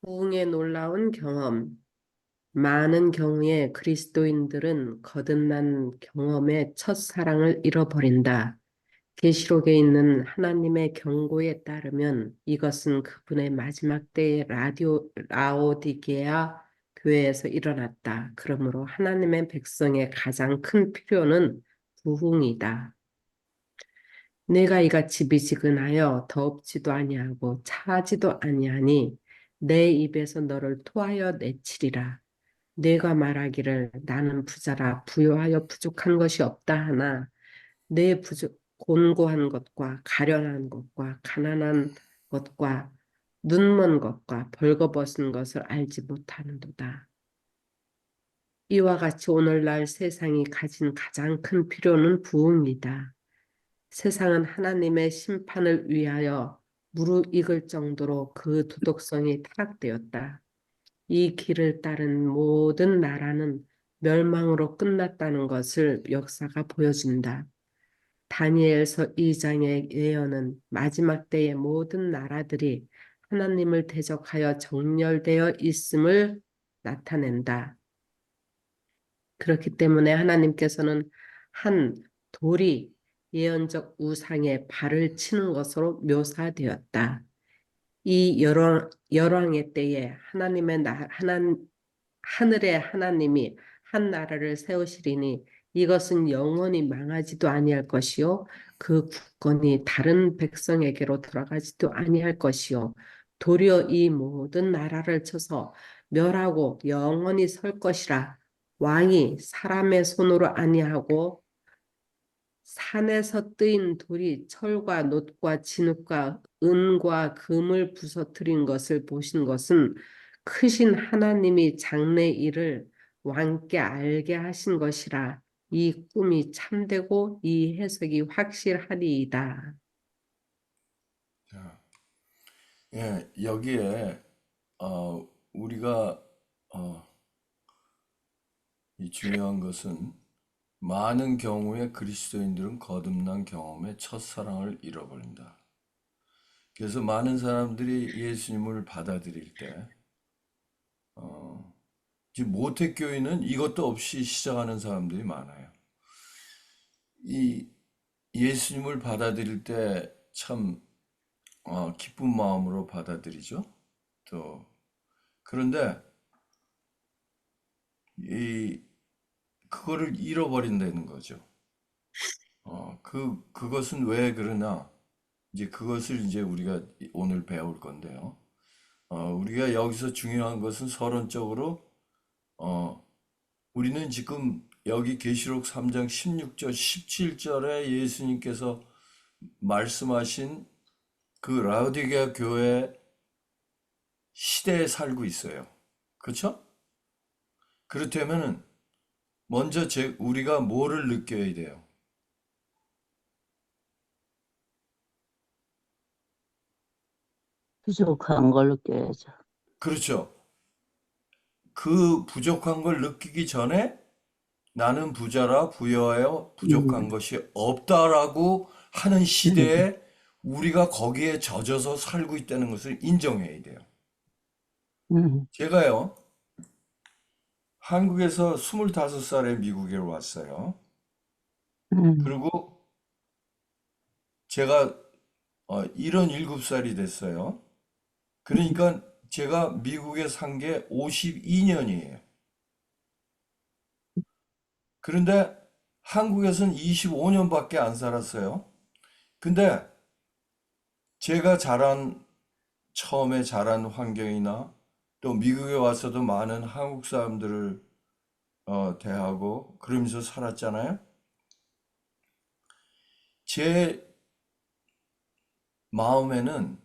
부흥의 놀라운 경험. 많은 경우에 그리스도인들은 거듭난 경험의 첫사랑을 잃어버린다. 계시록에 있는 하나님의 경고에 따르면 이것은 그분의 마지막 때의 라오디게아 교회에서 일어났다. 그러므로 하나님의 백성의 가장 큰 필요는 부흥이다. 내가 이같이 미지근하여 더웁지도 아니하고 차지도 아니하니 내 입에서 너를 토하여 내치리라. 내가 말하기를 나는 부자라 부요하여 부족한 것이 없다 하나 내 곤고한 것과 가련한 것과 가난한 것과 눈먼 것과 벌거벗은 것을 알지 못하는도다. 이와 같이 오늘날 세상이 가진 가장 큰 필요는 부흥이다. 세상은 하나님의 심판을 위하여 무르익을 정도로 그 도덕성이 타락되었다. 이 길을 따른 모든 나라는 멸망으로 끝났다는 것을 역사가 보여준다. 다니엘서 2장의 예언은 마지막 때의 모든 나라들이 하나님을 대적하여 정렬되어 있음을 나타낸다. 그렇기 때문에 하나님께서는 한 돌이 예언적 우상에 발을 치는 것으로 묘사되었다. 이 열왕의 때에 하늘의 하나님이 한 나라를 세우시리니 이것은 영원히 망하지도 아니할 것이요 그 국권이 다른 백성에게로 돌아가지도 아니할 것이요 도리어 이 모든 나라를 쳐서 멸하고 영원히 설 것이라. 왕이 사람의 손으로 아니하고 산에서 뜨인 돌이 철과 놋과 진흙과 은과 금을 부서뜨린 것을 보신 것은 크신 하나님이 장래 일을 왕께 알게 하신 것이라. 이 꿈이 참되고 이 해석이 확실하리이다. 자, 여기에 우리가 이 중요한 것은 많은 경우에 그리스도인들은 거듭난 경험의 첫사랑을 잃어버린다. 그래서 많은 사람들이 예수님을 받아들일 때 지금 모태교회는 이것도 없이 시작하는 사람들이 많아요. 이 예수님을 받아들일 때 참 기쁜 마음으로 받아들이죠. 또 그런데 이 그거를 잃어버린다는 거죠. 그것은 왜 그러나 이제 그것을 이제 우리가 오늘 배울 건데요. 우리가 여기서 중요한 것은 서론적으로 어, 우리는 지금 여기 계시록 3장 16절, 17절에 예수님께서 말씀하신 그 라오디게아 교회 시대에 살고 있어요. 그렇죠? 그렇다면은 먼저 우리가 뭐를 느껴야 돼요? 부족한 걸 느껴야죠. 그렇죠. 그 부족한 걸 느끼기 전에 나는 부자라 부여하여 부족한 음, 것이 없다라고 하는 음, 시대에 우리가 거기에 젖어서 살고 있다는 것을 인정해야 돼요. 음, 제가요, 한국에서 25살에 미국에 왔어요. 음, 그리고 제가 77살이 됐어요. 그러니까 제가 미국에 산 게 52년이에요. 그런데 한국에서는 25년밖에 안 살았어요. 근데 제가 처음에 자란 환경이나 또 미국에 와서도 많은 한국 사람들을 대하고 그러면서 살았잖아요. 제 마음에는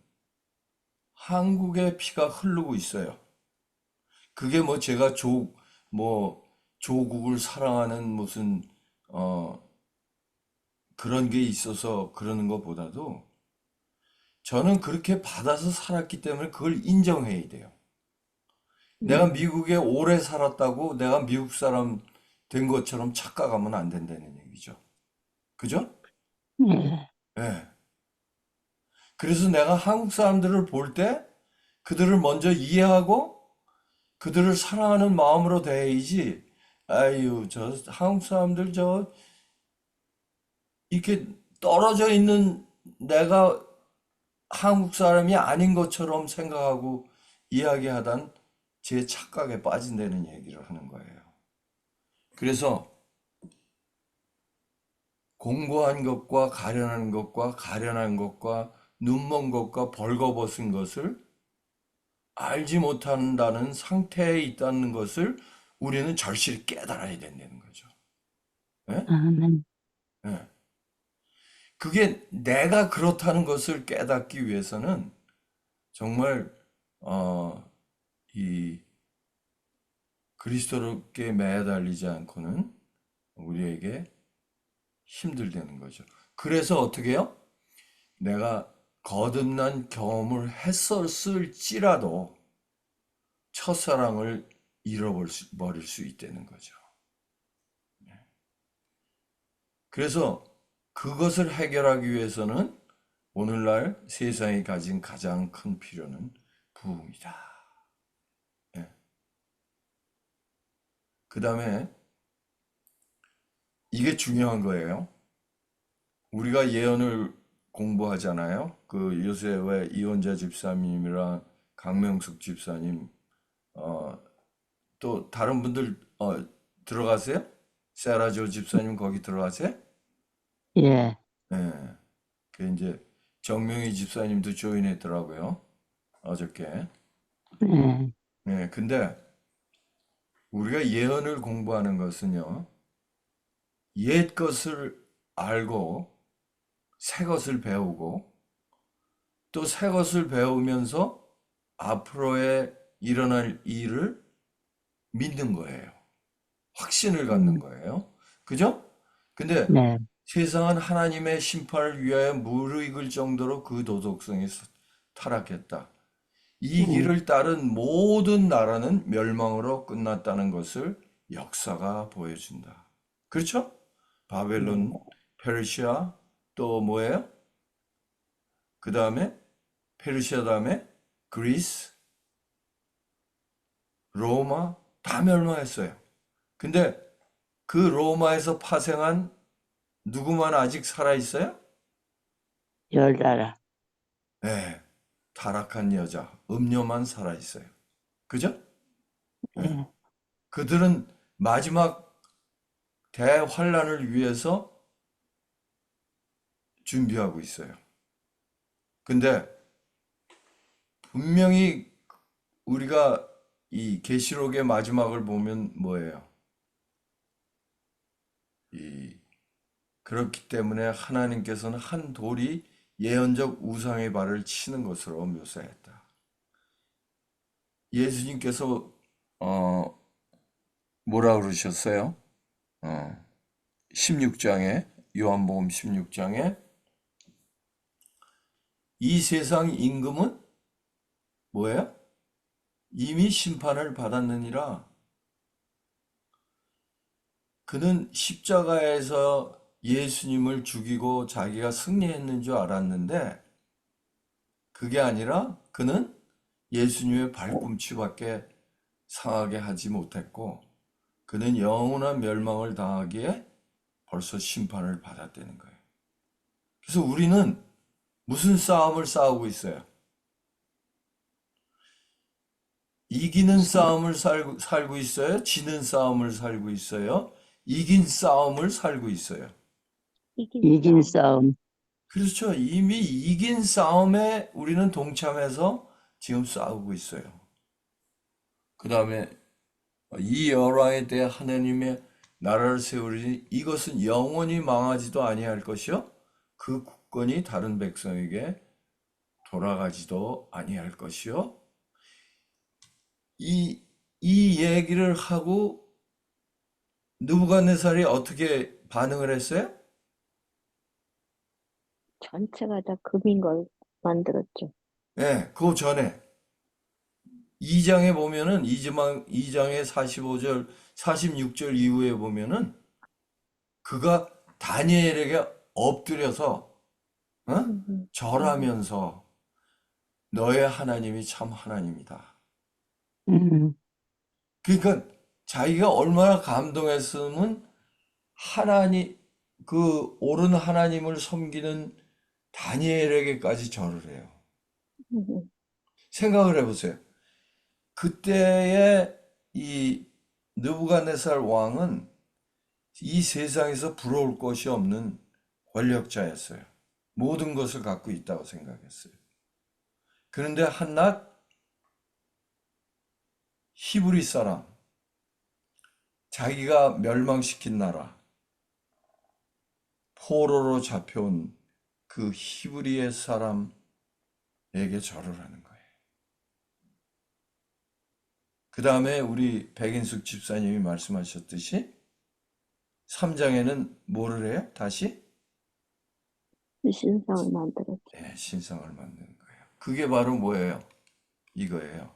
한국의 피가 흐르고 있어요. 그게 뭐 제가 뭐 조국을 사랑하는 무슨 어, 그런 게 있어서 그러는 것보다도 저는 그렇게 받아서 살았기 때문에 그걸 인정해야 돼요. 내가 음, 미국에 오래 살았다고 내가 미국 사람 된 것처럼 착각하면 안 된다는 얘기죠. 그죠? 예, 예. 그래서 내가 한국 사람들을 볼 때 그들을 먼저 이해하고 그들을 사랑하는 마음으로 대해야지. 아유, 저 한국 사람들 이렇게 떨어져 있는 내가 한국 사람이 아닌 것처럼 생각하고 이야기하단 제 착각에 빠진다는 얘기를 하는 거예요. 그래서 공고한 것과 가련한 것과 가련한 것과 눈먼 것과 벌거벗은 것을 알지 못한다는 상태에 있다는 것을 우리는 절실히 깨달아야 된다는 거죠. 예? 아멘. 예. 그게 내가 그렇다는 것을 깨닫기 위해서는 정말 이 그리스도께 매달리지 않고는 우리에게 힘들다는 거죠. 그래서 어떻게 해요? 내가 거듭난 경험을 했었을지라도 첫사랑을 잃어버릴 수 있다는 거죠. 그래서 그것을 해결하기 위해서는 오늘날 세상이 가진 가장 큰 필요는 부흥이다. 예. 그 다음에 이게 중요한 거예요. 우리가 예언을 공부하잖아요. 그 요새 왜 이원자 집사님이랑 강명숙 집사님, 또 다른 분들 들어가세요? 세라조 집사님 거기 들어가세요? 예. 예. 그 이제 정명희 집사님도 조인했더라고요. 어저께. 예. 예. 근데 우리가 예언을 공부하는 것은요. 옛 것을 알고 새 것을 배우고 또 새 것을 배우면서 앞으로의 일어날 일을 믿는 거예요. 확신을 갖는 거예요. 그죠? 근데 네. 세상은 하나님의 심판을 위하여 무르익을 정도로 그 도덕성이 타락했다. 이 음. 길을 따른 모든 나라는 멸망으로 끝났다는 것을 역사가 보여준다. 그렇죠? 네. 바벨론, 페르시아, 또 뭐예요? 그 다음에 페르시아 다음에 그리스, 로마 다 멸망했어요. 근데 그 로마에서 파생한 누구만 아직 살아 있어요? 10나라. 네, 타락한 여자, 음녀만 살아 있어요. 그죠? 네. 예. 그들은 마지막 대환란을 위해서 준비하고 있어요. 근데 분명히 우리가 이 계시록의 마지막을 보면 뭐예요? 이 그렇기 때문에 하나님께서는 한 돌이 예언적 우상의 발을 치는 것으로 묘사했다. 예수님께서 어 뭐라 그러셨어요? 16장에 요한복음 16장에 이 세상 임금은 뭐예요? 이미 심판을 받았느니라. 그는 십자가에서 예수님을 죽이고 자기가 승리했는 줄 알았는데 그게 아니라 그는 예수님의 발꿈치밖에 상하게 하지 못했고 그는 영원한 멸망을 당하기에 벌써 심판을 받았다는 거예요. 그래서 우리는 무슨 싸움을 싸우고 있어요? 이기는 싸움을 살고 있어요? 지는 싸움을 살고 있어요? 이긴 싸움을 살고 있어요. 이긴 싸움. 그렇죠. 이미 이긴 싸움에 우리는 동참해서 지금 싸우고 있어요. 그 다음에 이 열왕에 대해 하나님의 나라를 세우리니 이것은 영원히 망하지도 아니할 것이요 그 국권이 다른 백성에게 돌아가지도 아니할 것이요 이 얘기를 하고 느부갓네살이 어떻게 반응을 했어요? 전체가 다 금인 걸 만들었죠. 네, 그 전에 2장에 보면은 2장의 45절, 46절 이후에 보면은 그가 다니엘에게 엎드려서 어? 음, 음, 절하면서 너의 하나님이 참 하나님이다. 음, 그러니까 자기가 얼마나 감동했으면 하나님, 그 옳은 하나님을 섬기는 다니엘에게까지 절을 해요. 음, 생각을 해보세요. 그때의 이 느부갓네살 왕은 이 세상에서 부러울 것이 없는 권력자였어요. 모든 것을 갖고 있다고 생각했어요. 그런데 한낱 히브리 사람, 자기가 멸망시킨 나라, 포로로 잡혀온 그 히브리의 사람에게 절을 하는 거예요. 그 다음에 우리 백인숙 집사님이 말씀하셨듯이 3장에는 뭐를 해요? 다시? 신상을 만들었죠. 네, 신상을 만드는 거예요. 그게 바로 뭐예요? 이거예요.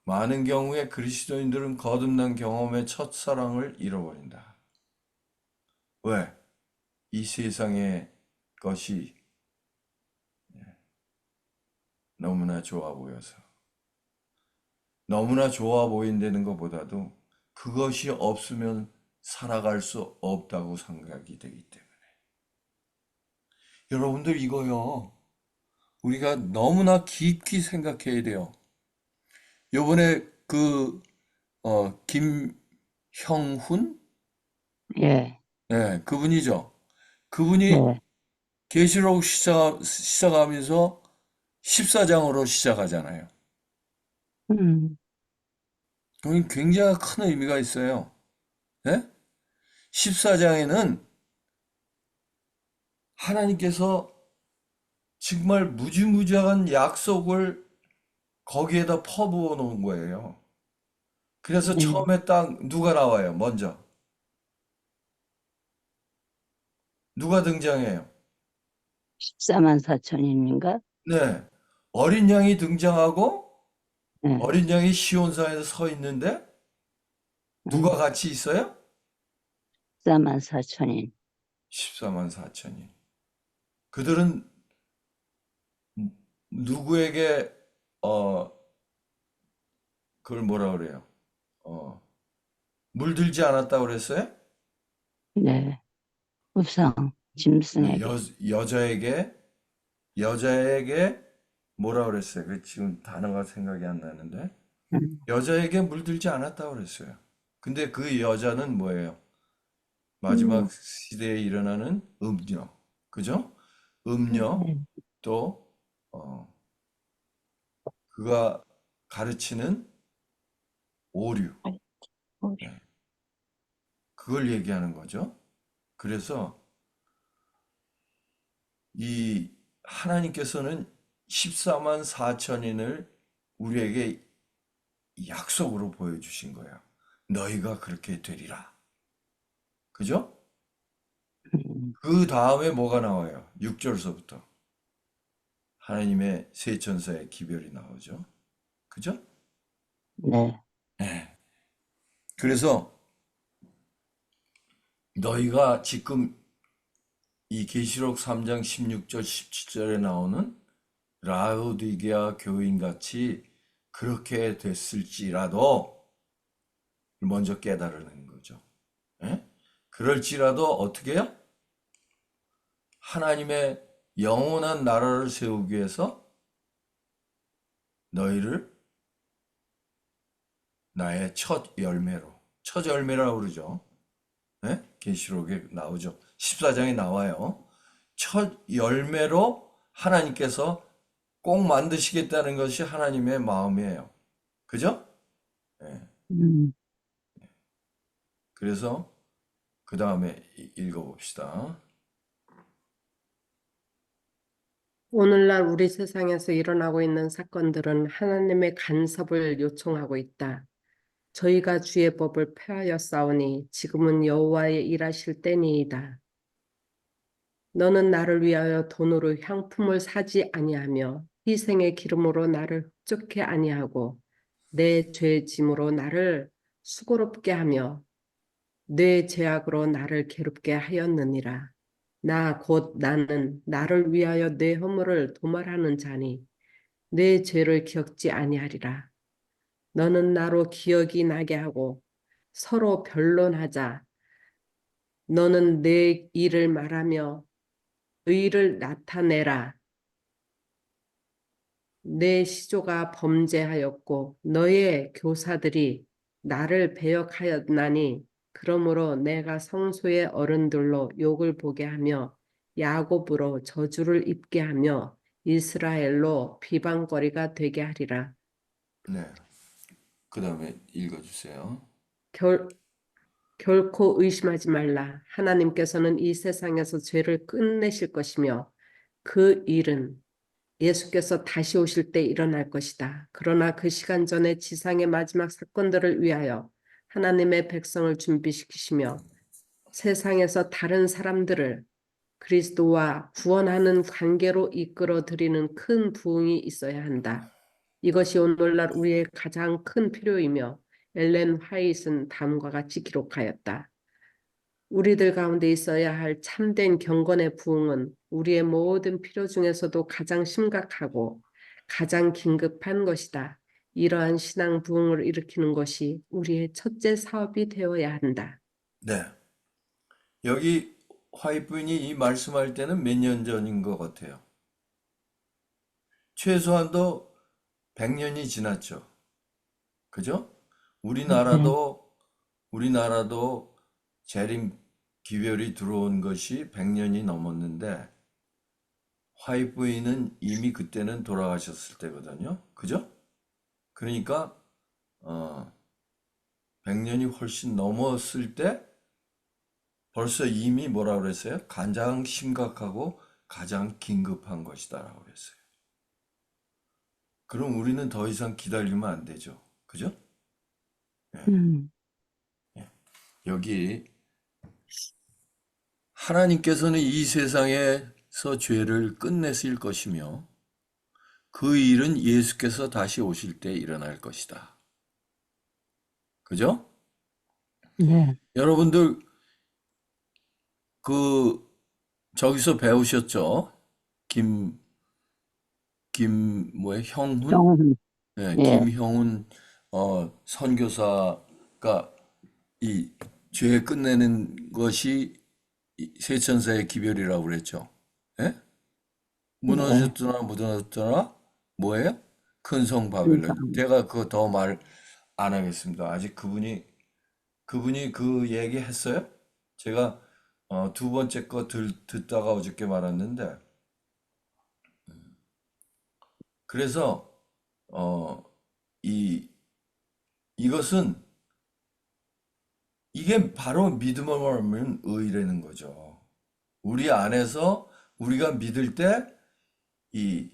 많은 경우에 그리스도인들은 거듭난 경험의 첫사랑을 잃어버린다. 왜? 이 세상의 것이 너무나 좋아 보여서. 너무나 좋아 보인다는 것보다도 그것이 없으면 살아갈 수 없다고 생각이 되기 때문에. 여러분들 이거요. 우리가 너무나 깊이 생각해야 돼요. 요번에 김형훈? 예, 네, 그분이죠. 그분이 네, 계시록 시작하면서 14장으로 시작하잖아요. 음, 그건 굉장히 큰 의미가 있어요. 네? 14장에는 하나님께서 정말 무지무지한 약속을 거기에다 퍼부어 놓은 거예요. 그래서 예, 처음에 딱 누가 나와요? 먼저. 누가 등장해요? 14만 4천인가? 네. 어린 양이 등장하고 예, 어린 양이 시온산에 서 있는데 누가 같이 있어요? 14만 4천인. 14만 4천이. 그들은 누구에게 어 그걸 뭐라 그래요? 어 물들지 않았다고 그랬어요? 네, 우상, 네, 짐승에게. 여자에게 뭐라 그랬어요? 그 지금 단어가 생각이 안 나는데 음, 여자에게 물들지 않았다고 그랬어요. 근데 그 여자는 뭐예요? 음, 마지막 시대에 일어나는 음녀, 그죠? 음녀 네, 또 그가 가르치는 오류, 아이, 어, 네, 그걸 얘기하는 거죠. 그래서 이 하나님께서는 14만 4천인을 우리에게 약속으로 보여주신 거예요. 너희가 그렇게 되리라. 그죠? 음, 그 다음에 뭐가 나와요? 6절서부터 하나님의 세 천사의 기별이 나오죠. 그죠? 네, 네. 그래서 너희가 지금 이 계시록 3장 16절 17절에 나오는 라우디게아 교인 같이 그렇게 됐을지라도 먼저 깨달으는 거죠. 예? 그럴지라도 어떻게 해요? 하나님의 영원한 나라를 세우기 위해서 너희를 나의 첫 열매라고 그러죠. 예? 계시록에 나오죠. 14장에 나와요. 첫 열매로 하나님께서 꼭 만드시겠다는 것이 하나님의 마음이에요. 그죠? 예. 음, 그래서 그 다음에 읽어봅시다. 오늘날 우리 세상에서 일어나고 있는 사건들은 하나님의 간섭을 요청하고 있다. 저희가 주의 법을 폐하여 싸우니 지금은 여호와의 일하실 때니이다. 너는 나를 위하여 돈으로 향품을 사지 아니하며 희생의 기름으로 나를 흡족해 아니하고 내 죄 짐으로 나를 수고롭게 하며 내 죄악으로 나를 괴롭게 하였느니라. 나 곧 나는 나를 위하여 내 허물을 도말하는 자니 내 죄를 기억지 아니하리라. 너는 나로 기억이 나게 하고 서로 변론하자. 너는 내 일을 말하며 의를 나타내라. 내 시조가 범죄하였고 너의 교사들이 나를 배역하였나니 그러므로 내가 성소의 어른들로 욕을 보게 하며 야곱으로 저주를 입게 하며 이스라엘로 비방거리가 되게 하리라. 네. 그 다음에 읽어주세요. 결, 결코 의심하지 말라. 하나님께서는 이 세상에서 죄를 끝내실 것이며 그 일은 예수께서 다시 오실 때 일어날 것이다. 그러나 그 시간 전에 지상의 마지막 사건들을 위하여 하나님의 백성을 준비시키시며 세상에서 다른 사람들을 그리스도와 구원하는 관계로 이끌어 드리는 큰 부흥이 있어야 한다. 이것이 오늘날 우리의 가장 큰 필요이며 엘렌 화이트는 다음과 같이 기록하였다. 우리들 가운데 있어야 할 참된 경건의 부흥은 우리의 모든 필요 중에서도 가장 심각하고 가장 긴급한 것이다. 이러한 신앙 부흥을 일으키는 것이 우리의 첫째 사업이 되어야 한다. 네. 여기 화이트 부인이 이 말씀할 때는 몇 년 전인 것 같아요. 최소한도 100년이 지났죠. 그죠? 네. 우리나라도 재림 기별이 들어온 것이 100년이 넘었는데 화이트 부인은 이미 그때는 돌아가셨을 때거든요. 그죠? 그러니까 100년이 훨씬 넘었을 때 벌써 이미 뭐라 그랬어요? 가장 심각하고 가장 긴급한 것이다라고 그랬어요. 그럼 우리는 더 이상 기다리면 안 되죠. 그죠? 예. 음, 여기 하나님께서는 이 세상에서 죄를 끝내실 것이며 그 일은 예수께서 다시 오실 때 일어날 것이다. 그죠? 네. 여러분들 그 저기서 배우셨죠? 김 뭐야? 형훈? 영혼, 네, 예, 김형훈 선교사가 이 죄 끝내는 것이 이 세천사의 기별이라고 그랬죠. 예? 네. 무너졌더라 무너졌더라 뭐예요? 큰 성 바벨론. 금방, 제가 그거 더 말 안 하겠습니다. 아직 그분이 그 얘기 했어요? 제가 두 번째 거 듣다가 어저께 말았는데 그래서 어, 이 이것은 이게 바로 믿음을 하면 의라는 거죠. 우리 안에서 우리가 믿을 때 이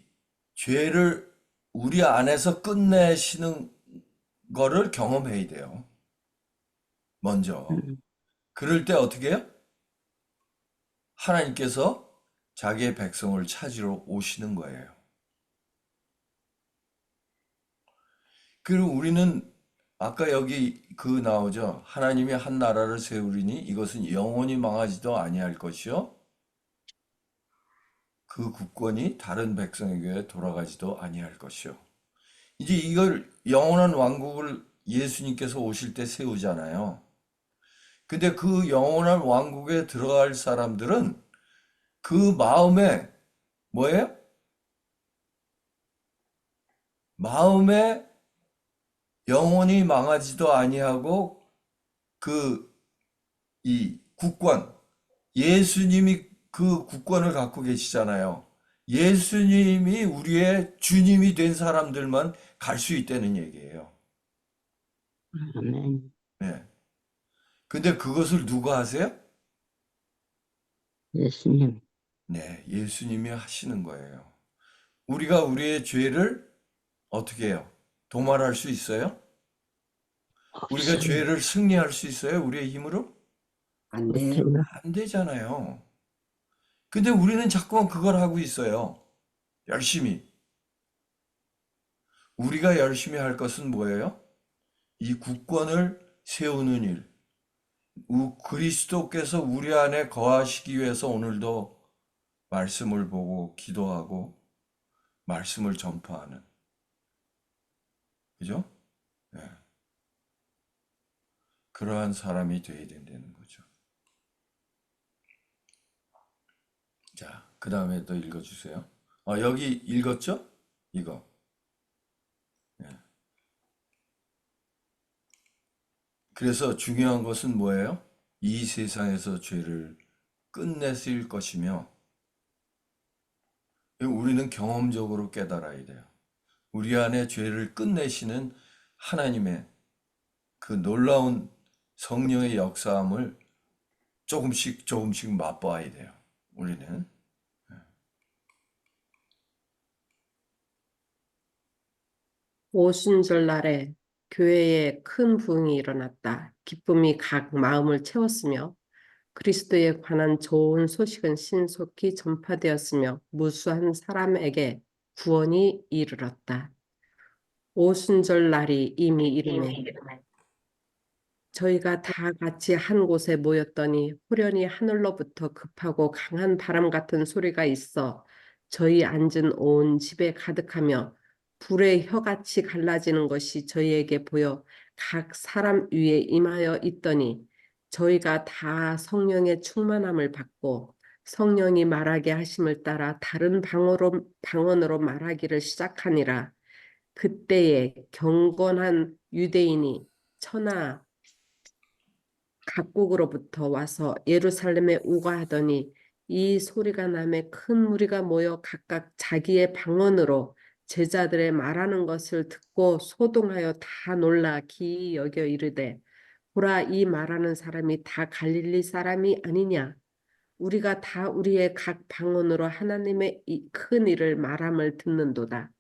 죄를 우리 안에서 끝내시는 거를 경험해야 돼요. 먼저. 음, 그럴 때 어떻게 해요? 하나님께서 자기의 백성을 찾으러 오시는 거예요. 그리고 우리는 아까 여기 그 나오죠. 하나님이 한 나라를 세우리니 이것은 영원히 망하지도 아니할 것이요. 그 국권이 다른 백성에게 돌아가지도 아니할 것이요. 이제 이걸 영원한 왕국을 예수님께서 오실 때 세우잖아요. 근데 그 영원한 왕국에 들어갈 사람들은 그 마음에 뭐예요? 마음에 영원히 망하지도 아니하고 그 이 국권, 예수님이 그 국권을 갖고 계시잖아요. 예수님이 우리의 주님이 된 사람들만 갈 수 있다는 얘기예요. 아멘. 네. 근데 그것을 누가 하세요? 예수님, 네, 예수님이 하시는 거예요. 우리가 우리의 죄를 어떻게 해요? 도말할 수 있어요? 우리가 없어요. 죄를 승리할 수 있어요? 우리의 힘으로? 안 돼요. 못해요. 안 되잖아요. 근데 우리는 자꾸만 그걸 하고 있어요. 열심히. 우리가 열심히 할 것은 뭐예요? 이 국권을 세우는 일. 그리스도께서 우리 안에 거하시기 위해서 오늘도 말씀을 보고 기도하고 말씀을 전파하는. 그죠? 예. 그러한 사람이 되어야 된다는 거죠. 자, 그 다음에 또 읽어주세요. 여기 읽었죠? 이거. 예. 그래서 중요한 것은 뭐예요? 이 세상에서 죄를 끝내실 것이며, 우리는 경험적으로 깨달아야 돼요. 우리 안에 죄를 끝내시는 하나님의 그 놀라운 성령의 역사함을 조금씩 조금씩 맛봐야 돼요. 우리는. 오순절 날에 교회에 큰 부흥이 일어났다. 기쁨이 각 마음을 채웠으며 그리스도에 관한 좋은 소식은 신속히 전파되었으며 무수한 사람에게 구원이 이르렀다. 오순절 날이 이미 이름에 저희가 다 같이 한 곳에 모였더니 호련히 하늘로부터 급하고 강한 바람 같은 소리가 있어 저희 앉은 온 집에 가득하며 불의 혀같이 갈라지는 것이 저희에게 보여 각 사람 위에 임하여 있더니 저희가 다 성령의 충만함을 받고 성령이 말하게 하심을 따라 다른 방언으로 말하기를 시작하니라. 그때에 경건한 유대인이 천하 각국으로부터 와서 예루살렘에 우거하더니 이 소리가 나매 큰 무리가 모여 각각 자기의 방언으로 제자들의 말하는 것을 듣고 소동하여 다 놀라 기이 여겨 이르되 보라 이 말하는 사람이 다 갈릴리 사람이 아니냐 우리가 다 우리의 각 방언으로 하나님의 이 큰 일을 말함을 듣는도다.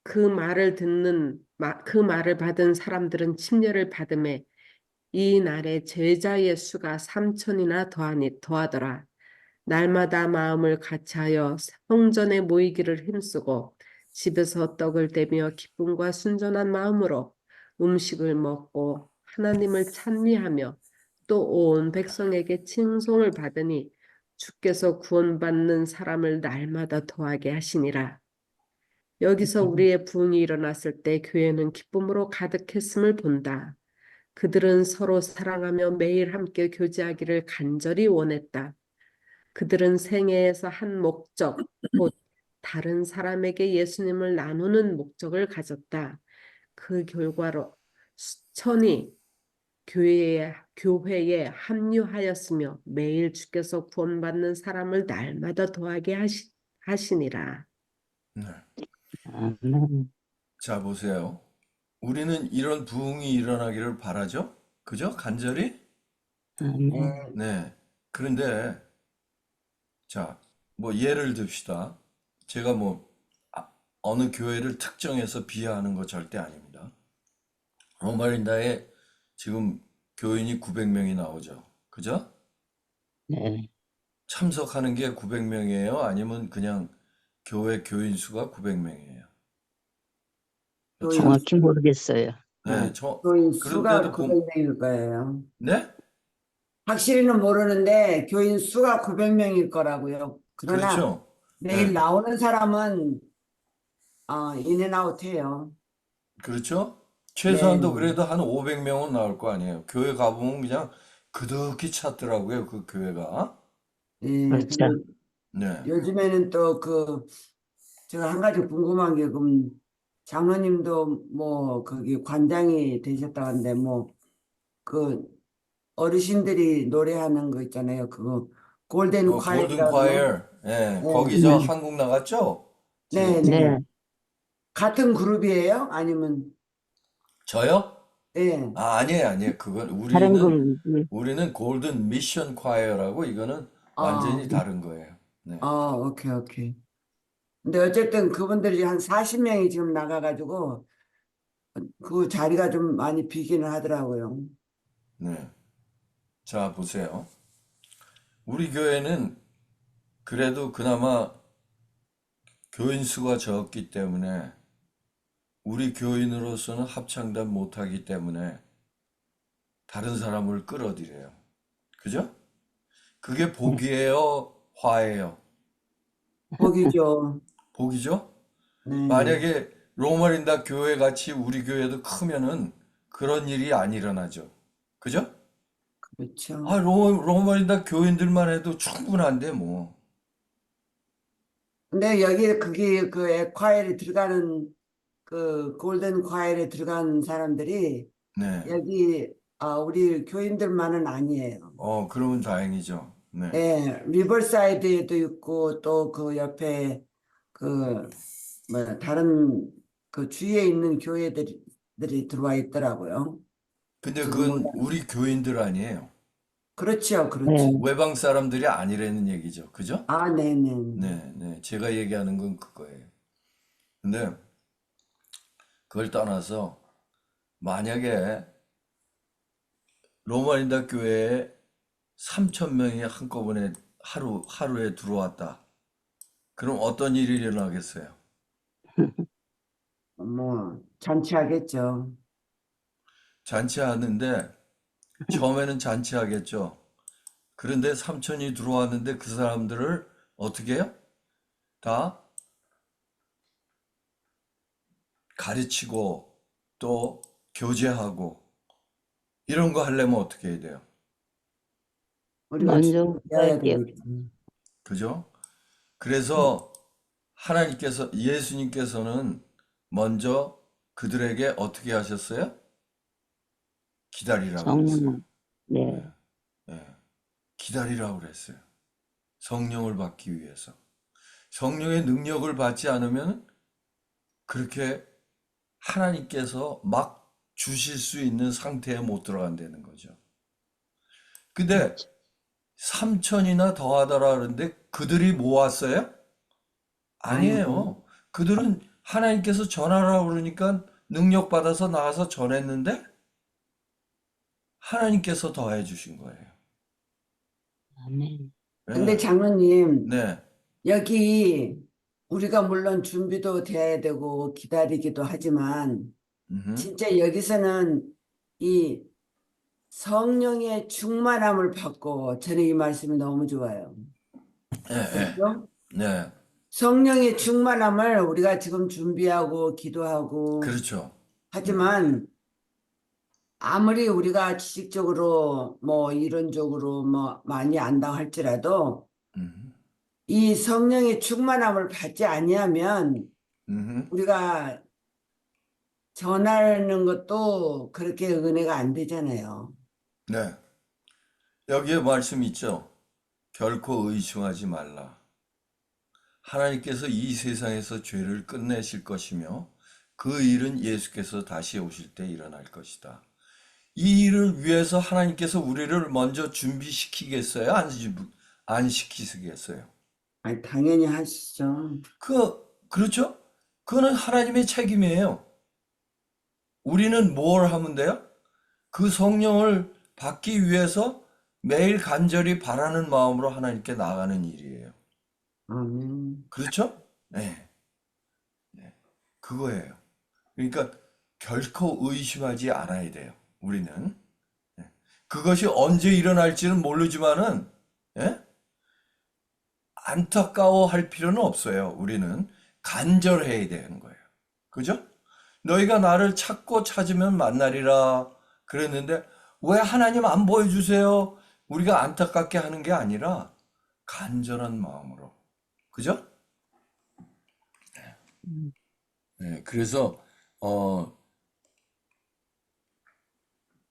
그 말을 받은 사람들은 침례를 받음에 이 날에 제자의 수가 3천이나 더하더라. 날마다 마음을 같이하여 성전에 모이기를 힘쓰고 집에서 떡을 떼며 기쁨과 순전한 마음으로 음식을 먹고 하나님을 찬미하며 또 온 백성에게 칭송을 받으니 주께서 구원받는 사람을 날마다 더하게 하시니라. 여기서 우리의 부흥이 일어났을 때 교회는 기쁨으로 가득했음을 본다. 그들은 서로 사랑하며 매일 함께 교제하기를 간절히 원했다. 그들은 생애에서 한 목적, 곧 다른 사람에게 예수님을 나누는 목적을 가졌다. 그 결과로 수천이 교회에 합류하였으며 매일 주께서 구원받는 사람을 날마다 더하게 하시니라. 네. 아멘. 자, 보세요. 우리는 이런 부흥이 일어나기를 바라죠? 그죠? 간절히? 아멘. 네. 그런데, 자, 뭐 예를 듭시다. 제가 어느 교회를 특정해서 비하하는 거 절대 아닙니다. 로마린다에 지금 교인이 900명이 나오죠. 그죠? 네. 참석하는 게 900명이에요? 아니면 그냥 교회 교인 수가 900명이에요? 교인, 정확히 모르겠어요. 네, 교인 수가 그런데도 900명일 거예요. 네? 확실히는 모르는데 교인 수가 900명일 거라고요. 그러나 그렇죠. 매일 네, 나오는 사람은 인앤아웃해요. 그렇죠. 네, 최소한도 그래도 한 500명은 나올 거 아니에요. 교회 가보면 그냥 그득히 찼더라고요, 그 교회가. 네. 그렇죠. 그리고 네. 요즘에는 또 제가 한 가지 궁금한 게 그럼 장로님도 뭐 거기 관장이 되셨다는데 뭐 그 어르신들이 노래하는 거 있잖아요. 그거 골든 골든 콰이어라고. 콰이어. 예, 네, 거기서 네. 한국 나갔죠? 네, 지금. 네. 네. 같은 그룹이에요? 아니면 저요? 네. 아니에요, 아니에요. 그건 다른 우리는 골든 미션 콰이어라고 이거는 아, 완전히 다른 거예요. 네. 오케이, 오케이. 근데 어쨌든 그분들이 한 40명이 지금 나가가지고 그 자리가 좀 많이 비기는 하더라고요. 네. 자, 보세요. 우리 교회는 그래도 그나마 교인 수가 적기 때문에 우리 교인으로서는 합창단 못하기 때문에 다른 사람을 끌어들여요. 그죠? 그게 복이에요, 화예요. 복이죠. 복이죠? 네, 만약에 로마린다 교회 같이 우리 교회도 크면은 그런 일이 안 일어나죠. 그죠? 그렇죠. 아, 로마린다 교인들만 해도 충분한데 뭐. 근데 여기 그게 그 에콰이어에 들어가는 그 골든 콰이어에 들어간 사람들이 네. 여기 우리 교인들만은 아니에요. 그러면 다행이죠. 네. 예, 리버사이드에도 있고 또 그 옆에 그 뭐 다른 그 주위에 있는 교회들이 들어와 있더라고요. 근데 지금 뭐 그건 우리 교인들 아니에요. 그렇죠, 네. 그렇죠. 외방 사람들이 아니라는 얘기죠. 그죠? 네네. 네, 네. 제가 얘기하는 건 그거예요. 근데 그걸 떠나서 만약에 로마인다 교회에 3천 명이 한꺼번에 하루에 들어왔다. 그럼 어떤 일이 일어나겠어요? 뭐 잔치하겠죠. 잔치하는데 처음에는 잔치하겠죠. 그런데 3천이 들어왔는데 그 사람들을 어떻게 해요? 다 가르치고 또 교제하고 이런 거 하려면 어떻게 해야 돼요? 우리가 먼저 준비해야 할게요. 되겠죠. 그죠? 그래서 예수님께서는 먼저 그들에게 어떻게 하셨어요? 기다리라고 그랬어요. 성령. 네. 예, 기다리라고 그랬어요. 성령을 받기 위해서. 성령의 능력을 받지 않으면 그렇게 하나님께서 막 주실 수 있는 상태에 못 들어간다는 거죠. 근데 그렇죠. 3천이나 더하더라 그러는데 그들이 모았어요? 아니고 아니에요. 그들은 하나님께서 전하라고 그러니까 능력 받아서 나가서 전했는데 하나님께서 더해 주신 거예요. 아멘. 근데 네. 장로님 네. 여기 우리가 물론 준비도 돼야 되고 기다리기도 하지만 음흠. 진짜 여기서는 이 성령의 충만함을 받고 저는 이 말씀이 너무 좋아요. 네, 네. 그렇죠? 네. 성령의 충만함을 우리가 지금 준비하고 기도하고 그렇죠. 하지만 아무리 우리가 지식적으로 뭐 이론적으로 뭐 많이 안다 할지라도 음. 이 성령의 충만함을 받지 아니하면 음. 우리가 전하는 것도 그렇게 은혜가 안 되잖아요. 네. 여기에 말씀 있죠. 결코 의심하지 말라. 하나님께서 이 세상에서 죄를 끝내실 것이며 그 일은 예수께서 다시 오실 때 일어날 것이다. 이 일을 위해서 하나님께서 우리를 먼저 준비시키겠어요? 안 시키시겠어요? 아니, 당연히 하시죠. 그렇죠? 그거는 하나님의 책임이에요. 우리는 뭘 하면 돼요? 그 성령을 받기 위해서 매일 간절히 바라는 마음으로 하나님께 나아가는 일이에요. 아멘. 그렇죠? 네. 네. 그거예요. 그러니까 결코 의심하지 않아야 돼요. 우리는. 네. 그것이 언제 일어날지는 모르지만은, 예? 안타까워할 필요는 없어요. 우리는 간절해야 되는 거예요. 그죠? 너희가 나를 찾고 찾으면 만나리라 그랬는데 왜 하나님 안 보여주세요? 우리가 안타깝게 하는 게 아니라 간절한 마음으로. 그죠? 음, 네, 그래서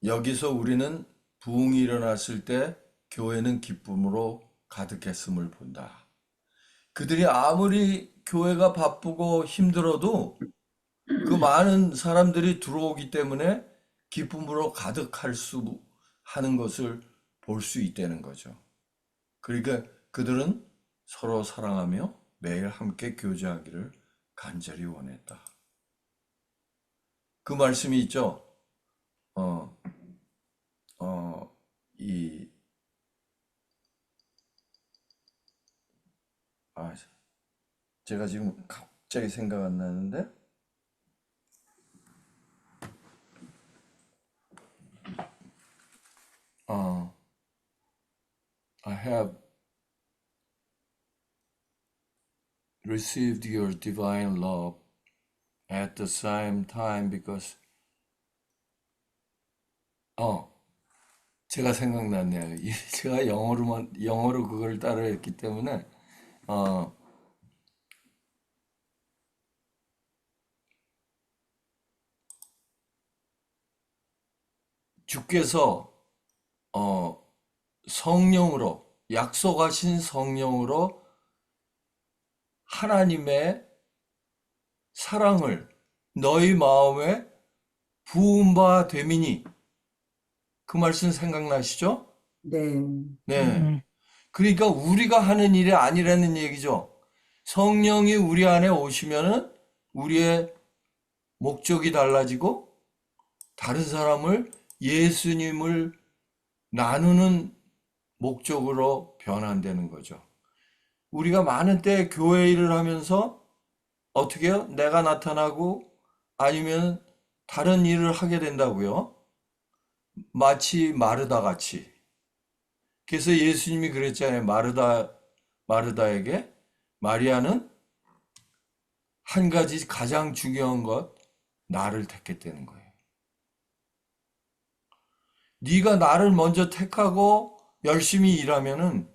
여기서 우리는 부흥이 일어났을 때 교회는 기쁨으로 가득했음을 본다. 그들이 아무리 교회가 바쁘고 힘들어도 그 많은 사람들이 들어오기 때문에 기쁨으로 가득할 수 하는 것을 볼 수 있다는 거죠. 그러니까 그들은 서로 사랑하며 매일 함께 교제하기를 간절히 원했다. 그 말씀이 있죠. 어, 이, 아, 제가 지금 갑자기 생각 안 나는데, 어, I have received your divine love at the same time because 제가 생각났네요. 제가 영어로 그걸 따라했기 때문에 어, 주께서 어, 성령으로 약속하신 성령으로 하나님의 사랑을 너희 마음에 부은 바 되미니 그 말씀 생각나시죠? 네. 네. 그러니까 우리가 하는 일이 아니라는 얘기죠. 성령이 우리 안에 오시면은 우리의 목적이 달라지고 다른 사람을 예수님을 나누는 목적으로 변환되는 거죠. 우리가 많은 때 교회 일을 하면서 어떻게 해요? 내가 나타나고 아니면 다른 일을 하게 된다고요. 마치 마르다 같이. 그래서 예수님이 그랬잖아요. 마르다에게 마리아는 한 가지 가장 중요한 것, 나를 택했다는 거예요. 네가 나를 먼저 택하고 열심히 일하면은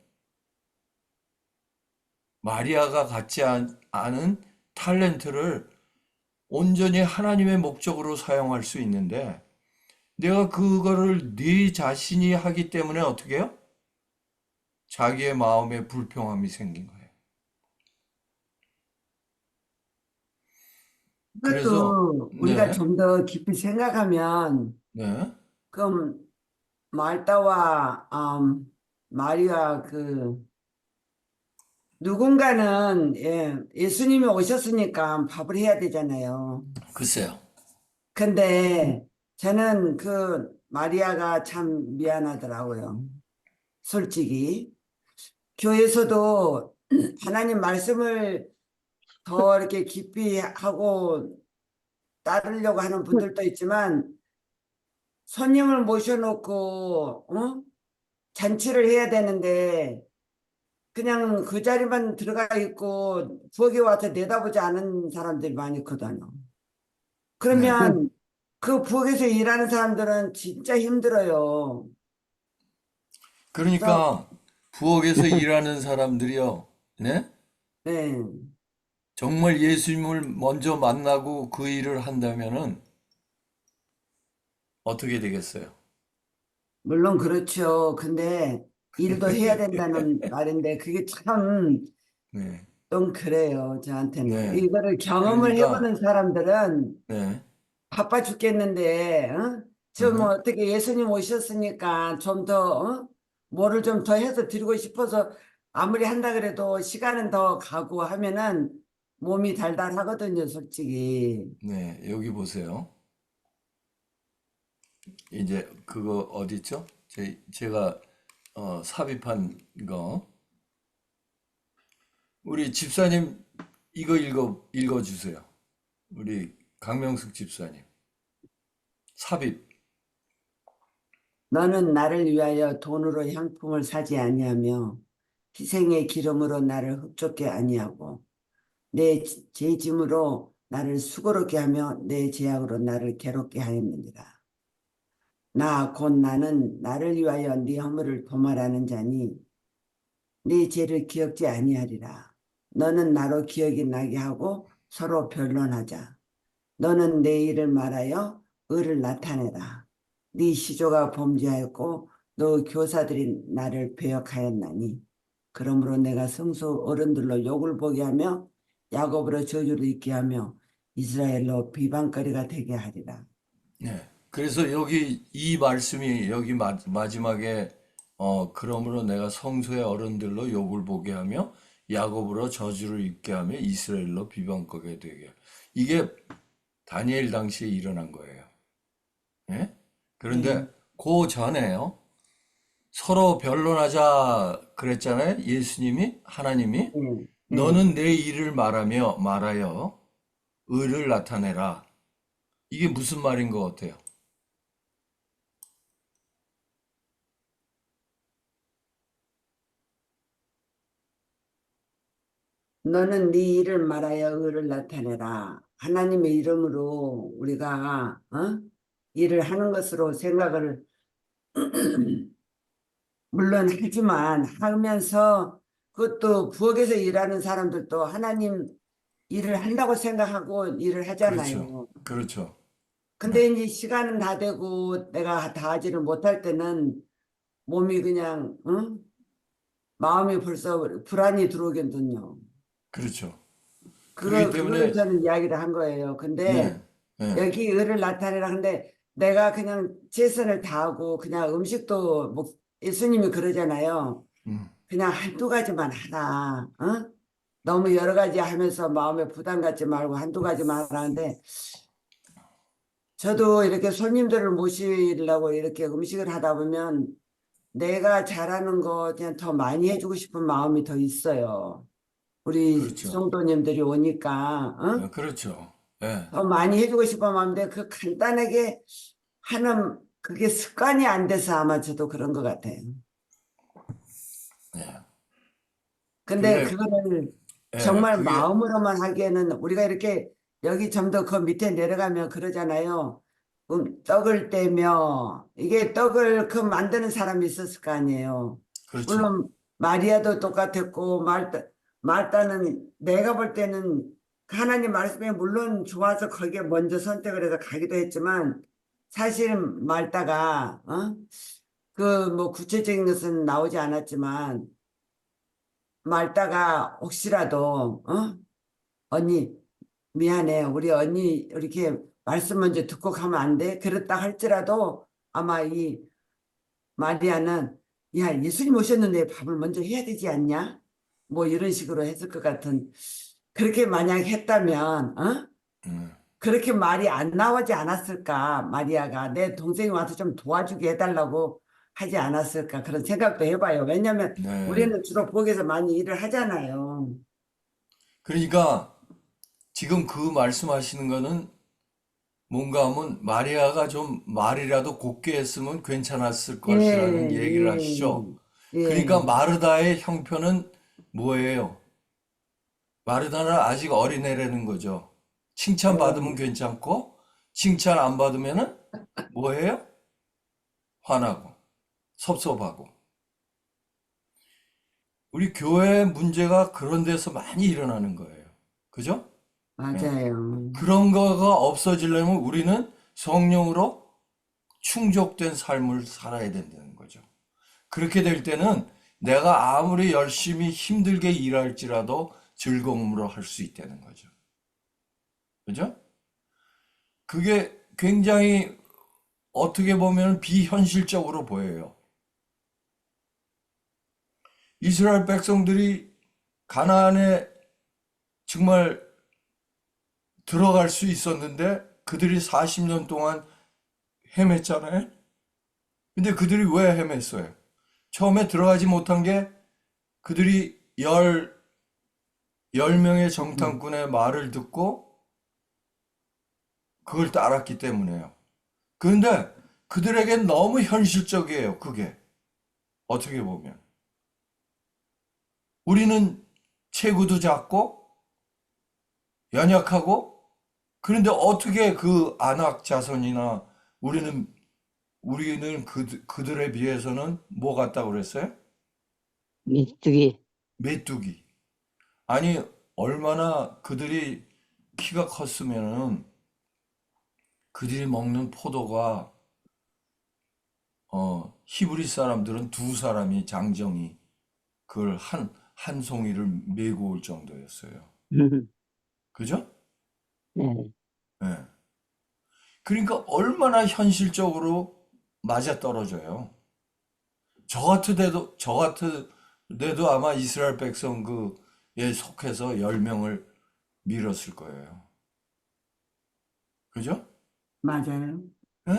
마리아가 갖지 않은 탤런트를 온전히 하나님의 목적으로 사용할 수 있는데 내가 그거를 네 자신이 하기 때문에 어떻게 해요? 자기의 마음에 불평함이 생긴 거예요. 그래서 그것도 우리가 네, 좀 더 깊이 생각하면, 네, 그럼 말다와 마리아 누군가는 예수님이 오셨으니까 밥을 해야 되잖아요. 글쎄요. 근데 저는 마리아가 참 미안하더라고요. 솔직히. 교회에서도 하나님 말씀을 더 이렇게 깊이 하고 따르려고 하는 분들도 있지만 손님을 모셔놓고 잔치를 해야 되는데 그냥 그 자리만 들어가 있고 부엌에 와서 내다보지 않은 사람들이 많이 있거든요. 네. 그러면 그 부엌에서 일하는 사람들은 진짜 힘들어요. 그래서 그러니까 부엌에서 일하는 사람들이요. 네? 네, 정말 예수님을 먼저 만나고 그 일을 한다면은 어떻게 되겠어요? 물론 그렇죠. 근데 일도 해야 된다는 말인데 그게 참 네. 좀 그래요. 저한테는. 네. 이거를 경험을 그러니까 해보는 사람들은 네. 바빠 죽겠는데, 좀 어, 어떻게 예수님 오셨으니까 좀 더, 뭐를 좀 더 해서 드리고 싶어서 아무리 한다 그래도 시간은 더 가고 하면은 몸이 달달하거든요, 솔직히. 네. 여기 보세요. 이제 그거 어디 있죠? 제가 삽입한 거. 우리 집사님 이거 읽어 주세요. 우리 강명숙 집사님. 삽입. 너는 나를 위하여 돈으로 향품을 사지 아니하며 희생의 기름으로 나를 흡족게 아니하고 내 죄짐으로 나를 수고롭게 하며 내 죄악으로 나를 괴롭게 하였느니라. 곧 나는 나를 위하여 네 허물을 도말하는 자니 네 죄를 기억지 아니하리라. 너는 나로 기억이 나게 하고 서로 변론하자. 너는 내 일을 말하여 의를 나타내라. 네 시조가 범죄하였고 너 교사들이 나를 배역하였나니 그러므로 내가 성소 어른들로 욕을 보게 하며 야곱으로 저주를 있게 하며 이스라엘로 비방거리가 되게 하리라. 네. 그래서 여기 이 말씀이 여기 마지막에 그러므로 내가 성소의 어른들로 욕을 보게 하며 야곱으로 저주를 입게 하며 이스라엘로 비방거게 되게 이게 다니엘 당시에 일어난 거예요. 예? 네, 그런데 그 전에요. 서로 변론하자 그랬잖아요. 예수님이 하나님이 네, 네. 너는 내 일을 말하여 의를 나타내라. 이게 무슨 말인 것 같아요? 너는 네 일을 말하여 의를 나타내라. 하나님의 이름으로 우리가 일을 하는 것으로 생각을 물론 하지만 하면서 그것도 부엌에서 일하는 사람들도 하나님 일을 한다고 생각하고 일을 그렇죠. 하잖아요. 그렇죠. 근데 이제 시간은 다 되고 내가 다 하지를 못할 때는 몸이 그냥 마음이 벌써 불안이 들어오거든요. 그렇죠. 그렇기 그거를 때문에 저는 이야기를 한 거예요. 근데 네. 네. 여기 의를 나타내라. 근데 내가 그냥 최선을 다하고 그냥 음식도 뭐 예수님이 그러잖아요. 음, 그냥 한두 가지만 하라. 너무 여러 가지 하면서 마음에 부담 갖지 말고 한두 가지만 하라는데 저도 이렇게 손님들을 모시려고 이렇게 음식을 하다 보면 내가 잘하는 거 그냥 더 많이 해주고 싶은 마음이 더 있어요. 우리 그렇죠. 성도님들이 오니까, 그렇죠. 예. 더 많이 해주고 싶은 마음인데 그 간단하게 하는 그게 습관이 안 돼서 아마 저도 그런 것 같아요. 예. 근데 근데 그거를 예, 정말 그게 마음으로만 하기에는 우리가 이렇게 여기 좀 더 그 밑에 내려가면 그러잖아요. 떡을 떼며 이게 떡을 그 만드는 사람이 있었을 거 아니에요. 그렇죠. 물론 마리아도 똑같았고 말다는 내가 볼 때는 하나님 말씀에 물론 좋아서 거기에 먼저 선택을 해서 가기도 했지만 사실 말다가 그 뭐 구체적인 것은 나오지 않았지만 말다가 혹시라도 언니 미안해 우리 언니 이렇게 말씀 먼저 듣고 가면 안 돼? 그랬다 할지라도 아마 이 마리아는 야 예수님 오셨는데 밥을 먼저 해야 되지 않냐? 뭐 이런 식으로 했을 것 같은 그렇게 만약 했다면 음, 그렇게 말이 안 나오지 않았을까 마리아가 내 동생이 와서 좀 도와주게 해달라고 하지 않았을까 그런 생각도 해봐요. 왜냐면 네. 우리는 주로 부엌에서 많이 일을 하잖아요. 그러니까 지금 그 말씀하시는 거는 뭔가 하면 마리아가 좀 말이라도 곱게 했으면 괜찮았을 예, 것이라는 얘기를 하시죠. 예, 그러니까 예. 마르다의 형편은 뭐예요? 마르다는 아직 어린애라는 거죠. 칭찬받으면 예. 괜찮고, 칭찬 안 받으면은 뭐예요? 화나고, 섭섭하고. 우리 교회 문제가 그런 데서 많이 일어나는 거예요. 그죠? 예. 맞아요. 그런 거가 없어지려면 우리는 성령으로 충족된 삶을 살아야 된다는 거죠. 그렇게 될 때는 내가 아무리 열심히 힘들게 일할지라도 즐거움으로 할 수 있다는 거죠. 그죠? 그게 굉장히 어떻게 보면 비현실적으로 보여요. 이스라엘 백성들이 가나안에 정말 들어갈 수 있었는데 그들이 40년 동안 헤맸잖아요. 근데 그들이 왜 헤맸어요? 처음에 들어가지 못한 게 그들이 열 명의 음, 정탐꾼의 말을 듣고 그걸 따랐기 때문에요. 그런데 그들에겐 너무 현실적이에요, 그게. 어떻게 보면. 우리는 체구도 작고 연약하고 그런데 어떻게 그 안악 자손이나 우리는 그들에 비해서는 뭐 같다고 그랬어요? 메뚜기. 메뚜기. 아니, 얼마나 그들이 키가 컸으면은 그들이 먹는 포도가 히브리 사람들은 두 사람이 장정이 그걸 한 송이를 메고 올 정도였어요. 그죠? 네. 예. 그러니까 얼마나 현실적으로 맞아떨어져요. 저 같으데도 아마 이스라엘 백성 그에 속해서 10명을 밀었을 거예요. 그죠? 맞아요. 예.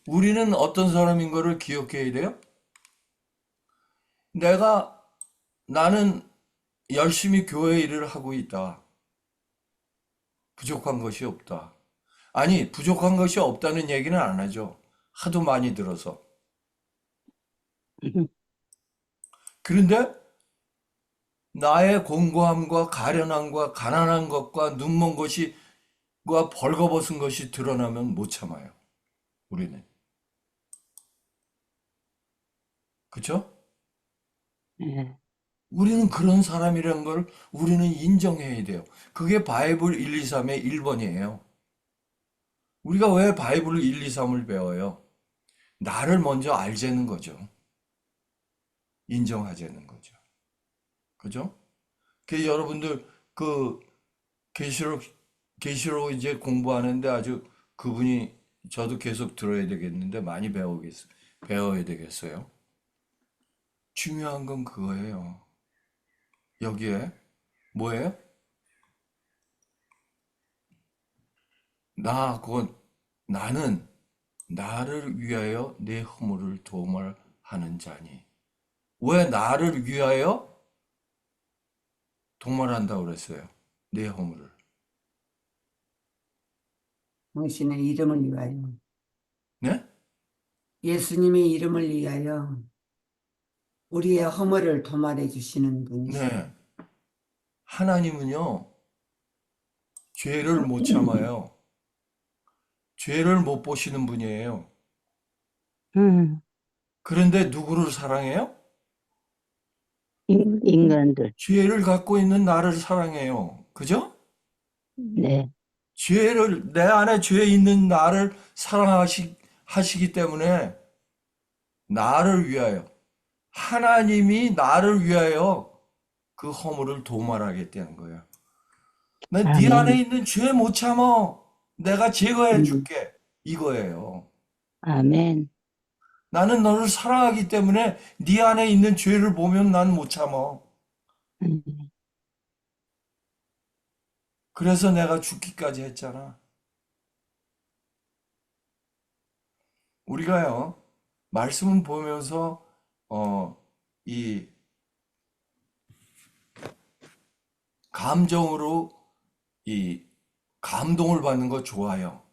우리는 어떤 사람인 거를 기억해야 돼요? 나는 열심히 교회 일을 하고 있다. 부족한 것이 없다. 아니, 부족한 것이 없다는 얘기는 안 하죠. 하도 많이 들어서. 그런데 나의 공고함과 가련함과 가난한 것과 눈먼 것이 과 벌거벗은 것이 드러나면 못 참아요. 우리는. 그쵸? 예, 우리는 그런 사람이라는 걸 우리는 인정해야 돼요. 그게 바이블 1, 2, 3의 1번이에요. 우리가 왜 바이블 1, 2, 3을 배워요? 나를 먼저 알자는 거죠. 인정하자는 거죠. 그죠? 그 여러분들 그 계시록 계시록 이제 공부하는데 아주 그분이 저도 계속 들어야 되겠는데 많이 배워야 되겠어요. 중요한 건 그거예요. 여기에 뭐예요? 나는 나를 위하여 내 허물을 도말하는 자니. 왜 나를 위하여 도말한다고 그랬어요? 내 허물을. 당신의 이름을 위하여, 네? 예수님의 이름을 위하여 우리의 허물을 도말해 주시는 분이시죠. 네. 하나님은요, 죄를 못 참아요. 죄를 못 보시는 분이에요. 음, 그런데 누구를 사랑해요? 인간들, 죄를 갖고 있는 나를 사랑해요. 그죠? 네, 내 안에 죄 있는 나를 하시기 때문에 나를 위하여, 하나님이 나를 위하여 그 허물을 도말하겠다는 거야. 난 네 안에 아멘, 있는 죄 못 참어. 내가 제거해 음, 줄게. 이거예요. 아멘, 나는 너를 사랑하기 때문에 네 안에 있는 죄를 보면 난 못 참어. 음, 그래서 내가 죽기까지 했잖아. 우리가요, 말씀을 보면서, 이 감정으로 이 감동을 받는 거 좋아요.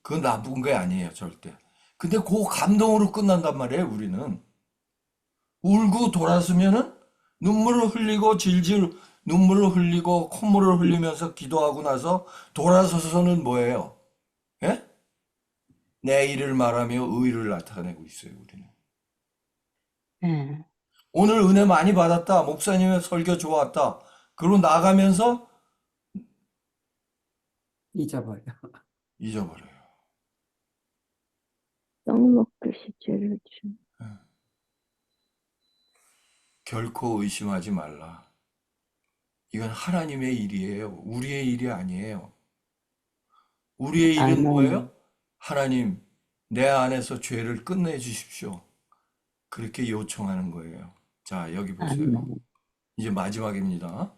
그건 나쁜 게 아니에요, 절대. 근데 그 감동으로 끝난단 말이에요, 우리는. 울고 돌아서면은 눈물을 흘리고 질질 눈물을 흘리고 콧물을 흘리면서 기도하고 나서 돌아서서는 뭐예요? 예? 내 일을 말하며 의를 나타내고 있어요, 우리는. 예, 오늘 은혜 많이 받았다. 목사님의 설교 좋았다. 그러고 나가면서 잊어버려. 잊어버려요. 떡 먹듯이 죄를 지 결코 의심하지 말라. 이건 하나님의 일이에요. 우리의 일이 아니에요. 우리의 일은 아멘, 뭐예요? 하나님, 내 안에서 죄를 끝내 주십시오. 그렇게 요청하는 거예요. 자, 여기 보세요. 아멘. 이제 마지막입니다.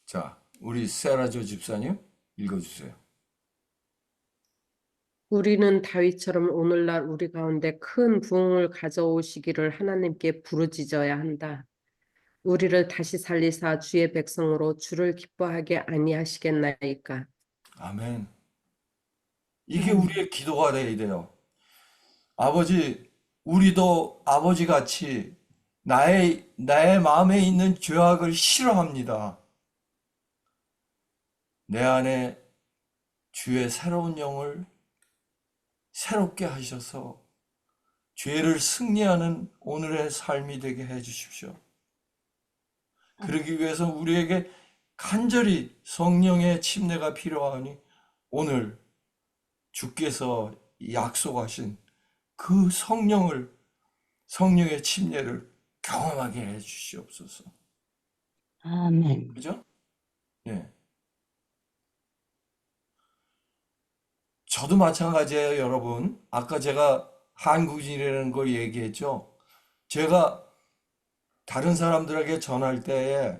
자, 우리 세라조 집사님 읽어주세요. 우리는 다윗처럼 오늘날 우리 가운데 큰 부흥을 가져오시기를 하나님께 부르짖어야 한다. 우리를 다시 살리사 주의 백성으로 주를 기뻐하게 아니하시겠나이까. 아멘. 이게 우리의 기도가 돼야 돼요. 아버지, 우리도 아버지 같이 나의 마음에 있는 죄악을 싫어합니다. 내 안에 주의 새로운 영을 새롭게 하셔서 죄를 승리하는 오늘의 삶이 되게 해 주십시오. 그러기 위해서 우리에게 간절히 성령의 침례가 필요하니 오늘 주께서 약속하신 그 성령의 침례를 경험하게 해 주시옵소서. 아멘. 그죠? 예. 저도 마찬가지예요, 여러분. 아까 제가 한국인이라는 걸 얘기했죠. 제가 다른 사람들에게 전할 때에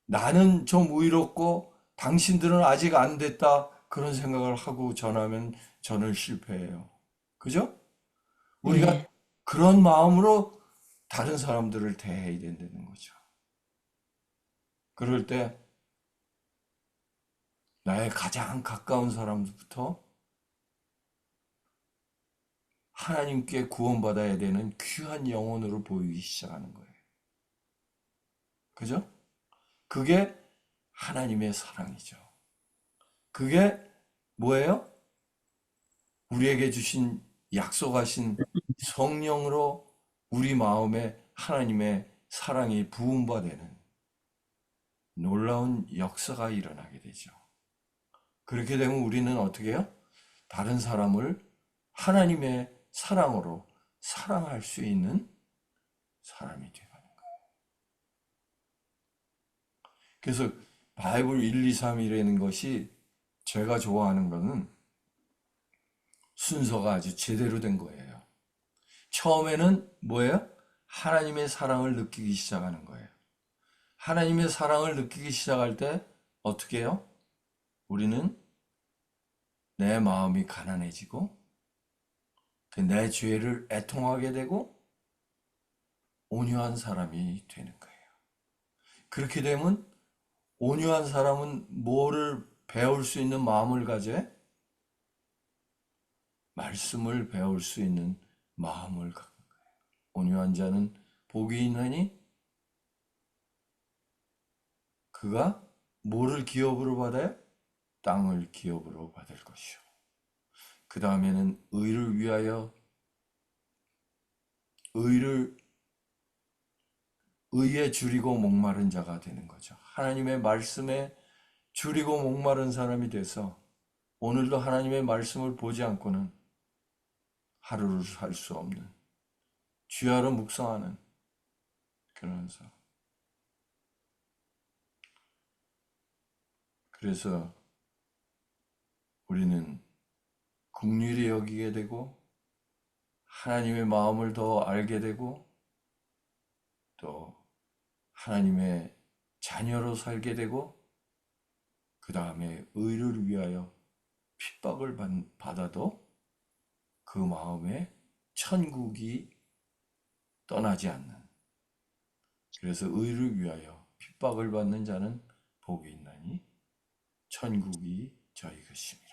나는 좀 의롭고 당신들은 아직 안 됐다. 그런 생각을 하고 전하면 저는 실패해요. 그죠? 우리가 네, 그런 마음으로 다른 사람들을 대해야 된다는 거죠. 그럴 때 나의 가장 가까운 사람부터 하나님께 구원받아야 되는 귀한 영혼으로 보이기 시작하는 거예요. 그죠? 그게 하나님의 사랑이죠. 그게 뭐예요? 우리에게 주신 약속하신 성령으로 우리 마음에 하나님의 사랑이 부음바 되는 놀라운 역사가 일어나게 되죠. 그렇게 되면 우리는 어떻게 해요? 다른 사람을 하나님의 사랑으로 사랑할 수 있는 사람이 되어가는 거예요. 그래서 바이블 1, 2, 3이라는 것이 제가 좋아하는 것은 순서가 아주 제대로 된 거예요. 처음에는 뭐예요? 하나님의 사랑을 느끼기 시작하는 거예요. 하나님의 사랑을 느끼기 시작할 때 어떻게 해요? 우리는 내 마음이 가난해지고 내 죄를 애통하게 되고 온유한 사람이 되는 거예요. 그렇게 되면 온유한 사람은 뭐를 배울 수 있는 마음을 가져? 말씀을 배울 수 있는 마음을 갖는 거예요. 온유한 자는 복이 있나니 그가 뭐를 기업으로 받아요? 땅을 기업으로 받을 것이요. 그 다음에는 의를 위하여 의에 줄이고 목마른 자가 되는 거죠. 하나님의 말씀에 줄이고 목마른 사람이 돼서 오늘도 하나님의 말씀을 보지 않고는 하루를 살 수 없는 주야로 묵상하는 그런 사람. 그래서 우리는 긍휼히 여기게 되고 하나님의 마음을 더 알게 되고 또 하나님의 자녀로 살게 되고 그 다음에 의를 위하여 핍박을 받아도 그 마음에 천국이 떠나지 않는, 그래서 의를 위하여 핍박을 받는 자는 복이 있나니 천국이 저희 것입니다.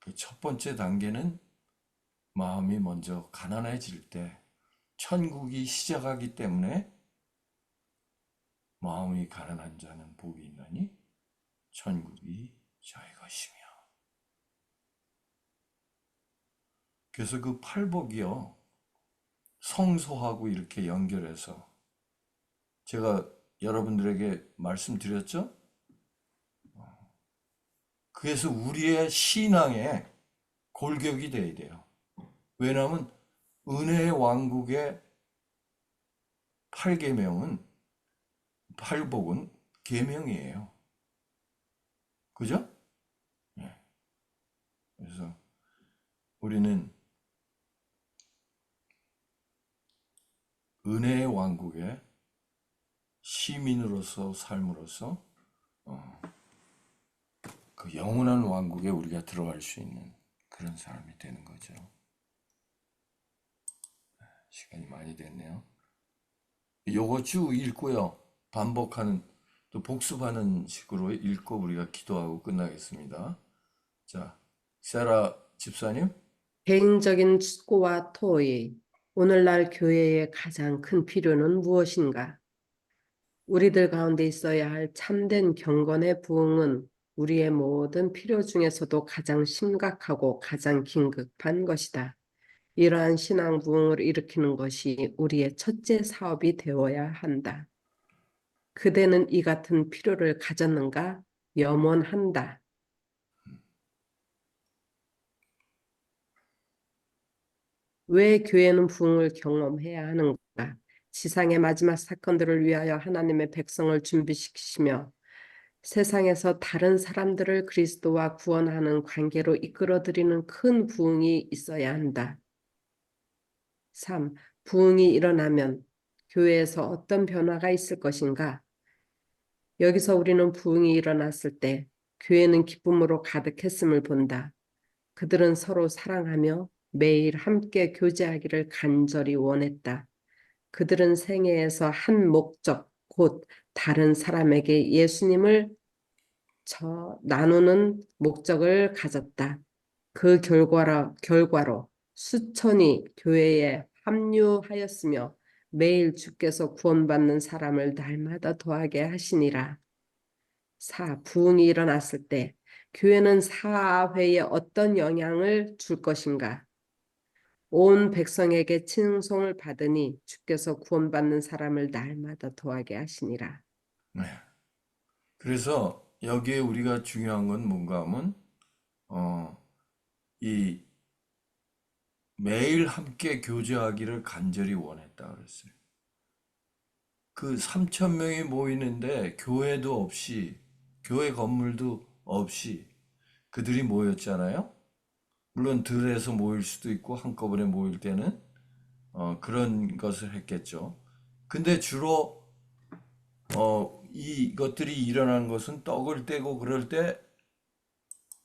그 첫 번째 단계는 마음이 먼저 가난해질 때 천국이 시작하기 때문에 마음이 가난한 자는 복이 있나니 천국이 저희 것이며. 그래서 그 팔복이요, 성소하고 이렇게 연결해서 제가 여러분들에게 말씀드렸죠? 그래서 우리의 신앙에 골격이 돼야 돼요. 왜냐하면 은혜의 왕국의 8계명은, 팔복은 계명이에요. 그죠? 네. 그래서 우리는 은혜의 왕국의 시민으로서 삶으로서 그 영원한 왕국에 우리가 들어갈 수 있는 그런 사람이 되는 거죠. 시간이 많이 됐네요. 요거 쭉 읽고요. 반복하는, 또 복습하는 식으로 읽고 우리가 기도하고 끝나겠습니다. 자, 세라 집사님. 개인적인 수고와 토의, 오늘날 교회의 가장 큰 필요는 무엇인가? 우리들 가운데 있어야 할 참된 경건의 부흥은 우리의 모든 필요 중에서도 가장 심각하고 가장 긴급한 것이다. 이러한 신앙 부흥을 일으키는 것이 우리의 첫째 사업이 되어야 한다. 그대는 이 같은 필요를 가졌는가? 염원한다. 왜 교회는 부흥을 경험해야 하는가? 지상의 마지막 사건들을 위하여 하나님의 백성을 준비시키시며 세상에서 다른 사람들을 그리스도와 구원하는 관계로 이끌어들이는 큰 부흥이 있어야 한다. 3. 부흥이 일어나면 교회에서 어떤 변화가 있을 것인가? 여기서 우리는 부흥이 일어났을 때 교회는 기쁨으로 가득했음을 본다. 그들은 서로 사랑하며 매일 함께 교제하기를 간절히 원했다. 그들은 생애에서 한 목적, 곧 다른 사람에게 예수님을 나누는 목적을 가졌다. 그 결과로 수천이 교회에 합류하였으며 매일 주께서 구원받는 사람을 날마다 더하게 하시니라. 부흥이 일어났을 때 교회는 사회에 어떤 영향을 줄 것인가? 온 백성에게 칭송을 받으니 주께서 구원받는 사람을 날마다 더하게 하시니라. 네. 그래서 여기에 우리가 중요한 건 뭔가 하면 이 매일 함께 교제하기를 간절히 원했다 그랬어요. 그 3천 명이 모이는데 교회도 없이 교회 건물도 없이 그들이 모였잖아요. 물론 들에서 모일 수도 있고 한꺼번에 모일 때는 그런 것을 했겠죠. 근데 주로 이것들이 일어난 것은 떡을 떼고 그럴 때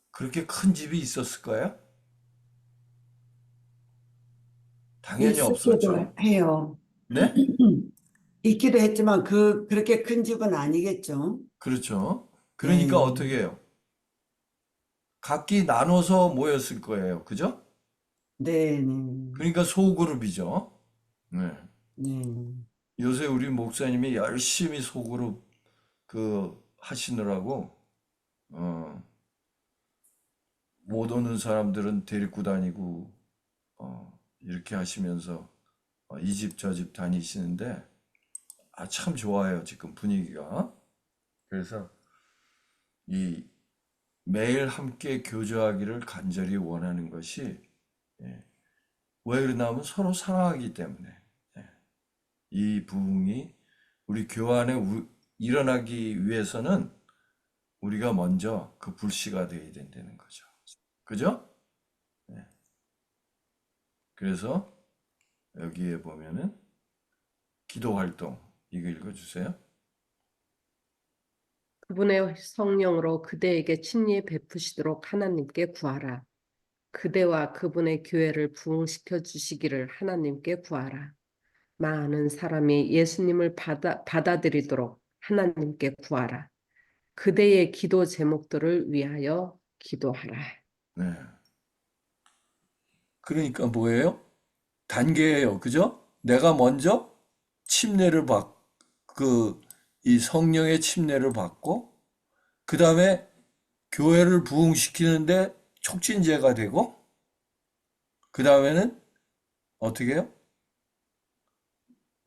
그렇게 큰 집이 있었을까요? 당연히 없었죠. 있기도 해요. 네? 있기도 했지만 그렇게 큰 집은 아니겠죠. 그렇죠. 그러니까 네. 어떻게 해요? 각기 나눠서 모였을 거예요. 그죠? 네, 네, 그러니까 소그룹이죠. 네. 네. 요새 우리 목사님이 열심히 소그룹 하시느라고 못 오는 사람들은 데리고 다니고 이렇게 하시면서 이 집 저 집 다니시는데 참 좋아요. 지금 분위기가. 그래서 이 매일 함께 교제하기를 간절히 원하는 것이 예, 왜 그러냐면 서로 사랑하기 때문에 이 부흥이 우리 교회 안에 일어나기 위해서는 우리가 먼저 그 불씨가 되어야 된다는 거죠. 그죠? 네. 그래서 여기에 보면은 기도 활동 이거 읽어주세요. 그분의 성령으로 그대에게 친히 베푸시도록 하나님께 구하라. 그대와 그분의 교회를 부흥시켜 주시기를 하나님께 구하라. 많은 사람이 예수님을 받아들이도록 하나님께 구하라. 그대의 기도 제목들을 위하여 기도하라. 네. 그러니까 뭐예요? 단계예요. 그죠? 내가 먼저 침례를 이 성령의 침례를 받고, 그 다음에 교회를 부흥시키는데 촉진제가 되고, 그 다음에는 어떻게 해요?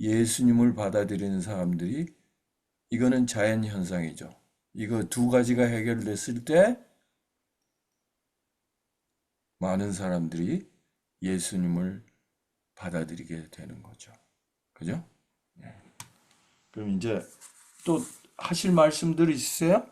예수님을 받아들이는 사람들이, 이거는 자연 현상이죠. 이거 두 가지가 해결됐을 때, 많은 사람들이 예수님을 받아들이게 되는 거죠. 그죠? 그럼 이제 또 하실 말씀들 있으세요?